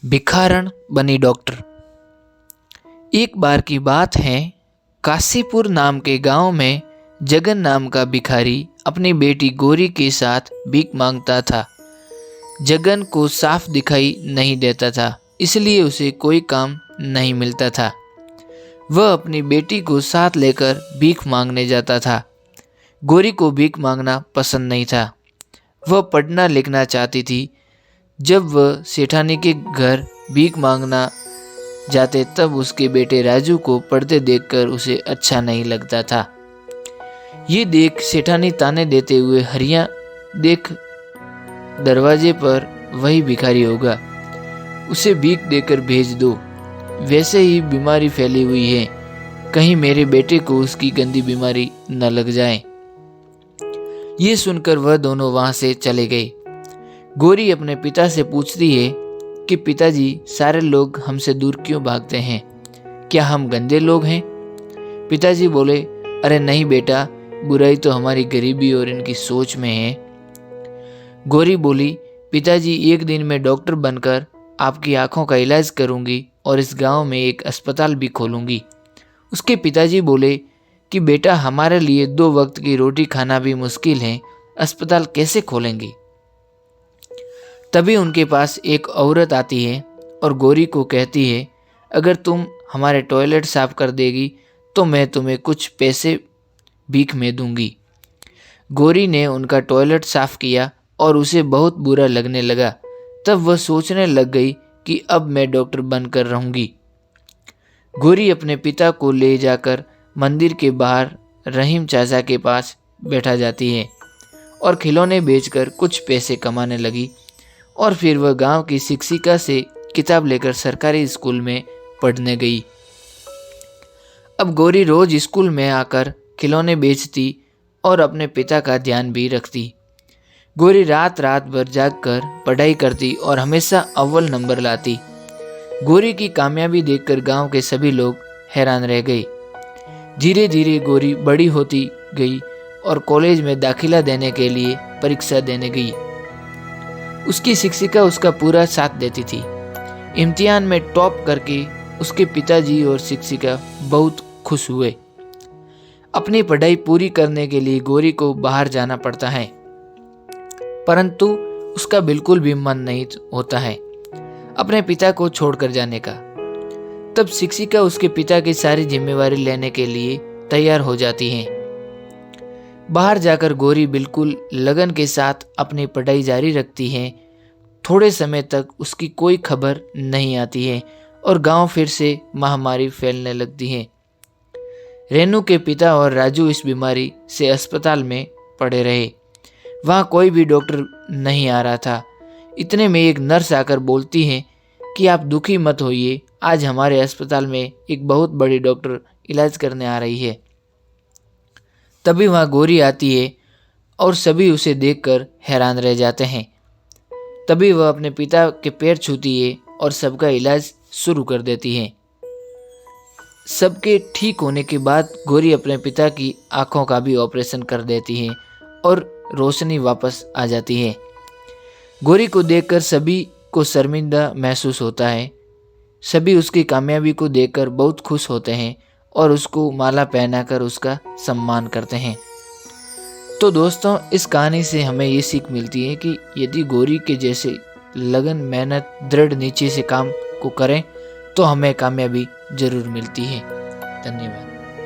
भिखारन बनी डॉक्टर। एक बार की बात है, काशीपुर नाम के गांव में जगन नाम का भिखारी अपनी बेटी गौरी के साथ भीख मांगता था। जगन को साफ दिखाई नहीं देता था, इसलिए उसे कोई काम नहीं मिलता था। वह अपनी बेटी को साथ लेकर भीख मांगने जाता था। गौरी को भीख मांगना पसंद नहीं था। वह पढ़ना लिखना चाहती थी। जब वह सेठानी के घर भीख मांगना जाते तब उसके बेटे राजू को पढ़ते देखकर उसे अच्छा नहीं लगता था। ये देख सेठानी ताने देते हुए, हरिया देख दरवाजे पर वही भिखारी होगा, उसे भीख देकर भेज दो। वैसे ही बीमारी फैली हुई है, कहीं मेरे बेटे को उसकी गंदी बीमारी न लग जाए। ये सुनकर वह दोनों वहां से चले गए। गौरी अपने पिता से पूछती है कि पिताजी, सारे लोग हमसे दूर क्यों भागते हैं? क्या हम गंदे लोग हैं? पिताजी बोले, अरे नहीं बेटा, बुराई तो हमारी गरीबी और इनकी सोच में है। गौरी बोली, पिताजी, एक दिन मैं डॉक्टर बनकर आपकी आंखों का इलाज करूंगी और इस गांव में एक अस्पताल भी खोलूंगी। उसके पिताजी बोले कि बेटा, हमारे लिए 2 वक्त की रोटी खाना भी मुश्किल है, अस्पताल कैसे खोलेंगी? तभी उनके पास एक औरत आती है और गौरी को कहती है, अगर तुम हमारे टॉयलेट साफ कर देगी तो मैं तुम्हें कुछ पैसे भीख में दूंगी। गौरी ने उनका टॉयलेट साफ किया और उसे बहुत बुरा लगने लगा। तब वह सोचने लग गई कि अब मैं डॉक्टर बनकर रहूंगी। गौरी अपने पिता को ले जाकर मंदिर के बाहर रहीम चाचा के पास बैठा जाती है और खिलौने बेचकर कुछ पैसे कमाने लगी। और फिर वह गांव की शिक्षिका से किताब लेकर सरकारी स्कूल में पढ़ने गई। अब गौरी रोज स्कूल में आकर खिलौने बेचती और अपने पिता का ध्यान भी रखती। गौरी रात रात भर जागकर पढ़ाई करती और हमेशा अव्वल नंबर लाती। गौरी की कामयाबी देखकर गांव के सभी लोग हैरान रह गए। धीरे धीरे गौरी बड़ी होती गई और कॉलेज में दाखिला देने के लिए परीक्षा देने गई। उसकी शिक्षिका उसका पूरा साथ देती थी। इम्तिहान में टॉप करके उसके पिताजी और शिक्षिका बहुत खुश हुए। अपनी पढ़ाई पूरी करने के लिए गौरी को बाहर जाना पड़ता है, परंतु उसका बिल्कुल भी मन नहीं होता है अपने पिता को छोड़कर जाने का। तब शिक्षिका उसके पिता की सारी जिम्मेवारी लेने के लिए तैयार हो जाती है। बाहर जाकर गौरी बिल्कुल लगन के साथ अपनी पढ़ाई जारी रखती है। थोड़े समय तक उसकी कोई खबर नहीं आती है और गांव फिर से महामारी फैलने लगती है। रेनू के पिता और राजू इस बीमारी से अस्पताल में पड़े रहे। वहां कोई भी डॉक्टर नहीं आ रहा था। इतने में एक नर्स आकर बोलती है कि आप दुखी मत होइए, आज हमारे अस्पताल में एक बहुत बड़ी डॉक्टर इलाज करने आ रही है। तभी वहां गौरी आती है और सभी उसे देखकर हैरान रह जाते हैं। तभी वह अपने पिता के पैर छूती है और सबका इलाज शुरू कर देती है। सबके ठीक होने के बाद गौरी अपने पिता की आंखों का भी ऑपरेशन कर देती है और रोशनी वापस आ जाती है। गौरी को देखकर सभी को शर्मिंदा महसूस होता है। सभी उसकी कामयाबी को देखकर बहुत खुश होते हैं और उसको माला पहनाकर उसका सम्मान करते हैं। तो दोस्तों, इस कहानी से हमें ये सीख मिलती है कि यदि गौरी के जैसे लगन, मेहनत, दृढ़ नीचे से काम को करें तो हमें कामयाबी जरूर मिलती है। धन्यवाद।